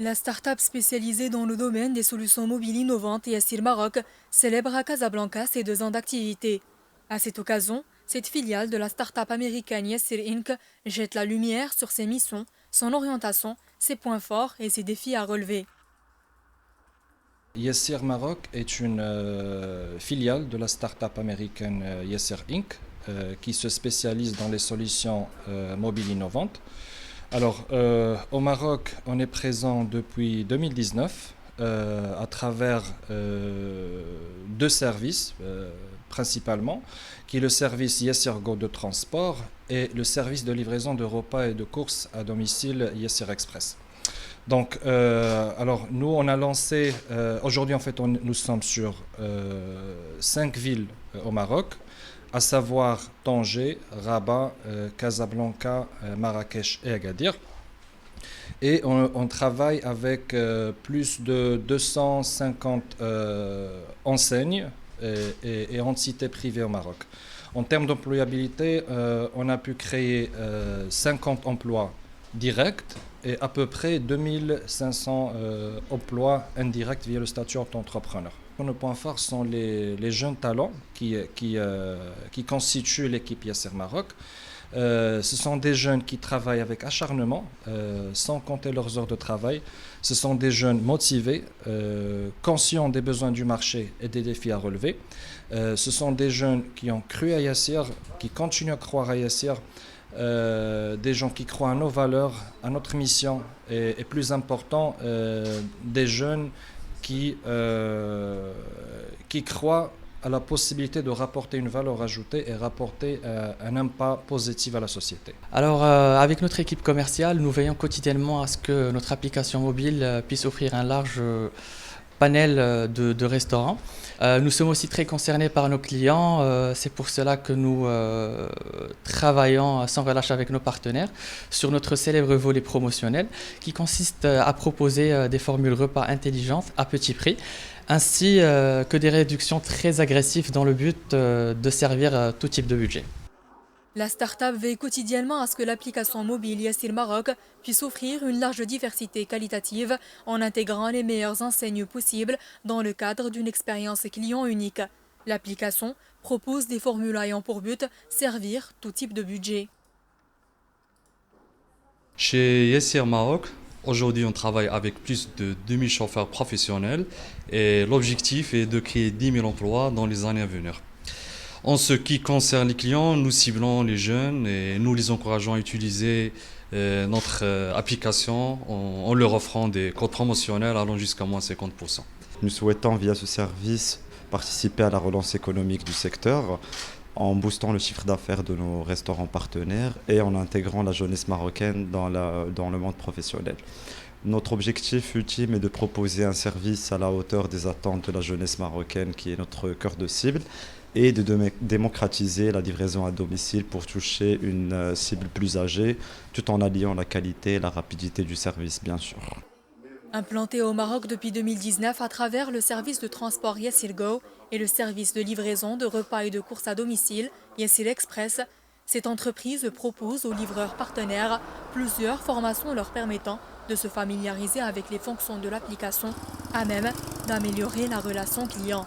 La start-up spécialisée dans le domaine des solutions mobiles innovantes Yassir Maroc célèbre à Casablanca ses 2 ans d'activité. À cette occasion, cette filiale de la start-up américaine Yassir Inc. jette la lumière sur ses missions, son orientation, ses points forts et ses défis à relever. Yassir Maroc est une filiale de la start-up américaine Yassir Inc. Qui se spécialise dans les solutions mobiles innovantes. Alors, au Maroc, on est présent depuis 2019 à travers 2 services principalement, qui est le service Yassir Go de transport et le service de livraison de repas et de courses à domicile Yassir Express. Donc, alors nous, on a lancé, aujourd'hui en fait, nous sommes sur 5 villes au Maroc, à savoir Tanger, Rabat, Casablanca, Marrakech et Agadir. Et on travaille avec plus de 250 enseignes et entités privées au Maroc. En termes d'employabilité, on a pu créer 50 emplois directs et à peu près 2500 emplois indirects via le statut d'entrepreneur. Nos points forts sont les jeunes talents qui constituent l'équipe Yassir Maroc. Ce sont des jeunes qui travaillent avec acharnement, sans compter leurs heures de travail. Ce sont des jeunes motivés, conscients des besoins du marché et des défis à relever. Ce sont des jeunes qui ont cru à Yassir, qui continuent à croire à Yassir. Des gens qui croient à nos valeurs, à notre mission et plus important, des jeunes qui croient à la possibilité de rapporter une valeur ajoutée et rapporter un impact positif à la société. Alors, avec notre équipe commerciale, nous veillons quotidiennement à ce que notre application mobile puisse offrir un large panel de restaurants. Nous sommes aussi très concernés par nos clients, c'est pour cela que nous travaillons sans relâche avec nos partenaires sur notre célèbre volet promotionnel qui consiste à proposer des formules repas intelligentes à petit prix, ainsi que des réductions très agressives dans le but de servir tout type de budget. La start-up veille quotidiennement à ce que l'application mobile Yassir Maroc puisse offrir une large diversité qualitative en intégrant les meilleures enseignes possibles dans le cadre d'une expérience client unique. L'application propose des formules ayant pour but servir tout type de budget. Chez Yassir Maroc, aujourd'hui on travaille avec plus de 2000 chauffeurs professionnels et l'objectif est de créer 10 000 emplois dans les années à venir. En ce qui concerne les clients, nous ciblons les jeunes et nous les encourageons à utiliser notre application en leur offrant des codes promotionnels allant jusqu'à moins 50%. Nous souhaitons via ce service participer à la relance économique du secteur en boostant le chiffre d'affaires de nos restaurants partenaires et en intégrant la jeunesse marocaine dans le monde professionnel. Notre objectif ultime est de proposer un service à la hauteur des attentes de la jeunesse marocaine qui est notre cœur de cible et de démocratiser la livraison à domicile pour toucher une cible plus âgée tout en alliant la qualité et la rapidité du service bien sûr. Implanté au Maroc depuis 2019 à travers le service de transport Yassir Go et le service de livraison de repas et de courses à domicile Yassir Express, cette entreprise propose aux livreurs partenaires plusieurs formations leur permettant de se familiariser avec les fonctions de l'application, à même d'améliorer la relation client.